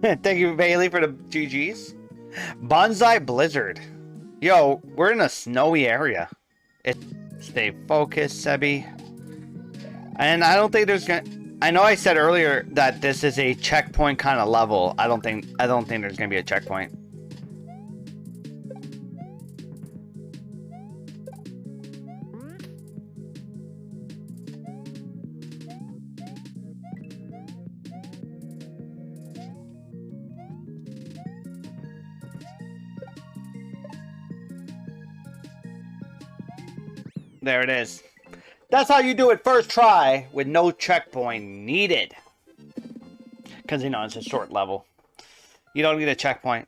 Thank you, Bailey, for the GGs. Bonzai Blizzard. Yo, we're in a snowy area. Stay focused, Sebi. And I don't think there's gonna. I know I said earlier that this is a checkpoint kind of level. I don't think there's gonna be a checkpoint. There it is. That's how you do it first try with no checkpoint needed. Because, you know, it's a short level. You don't need a checkpoint.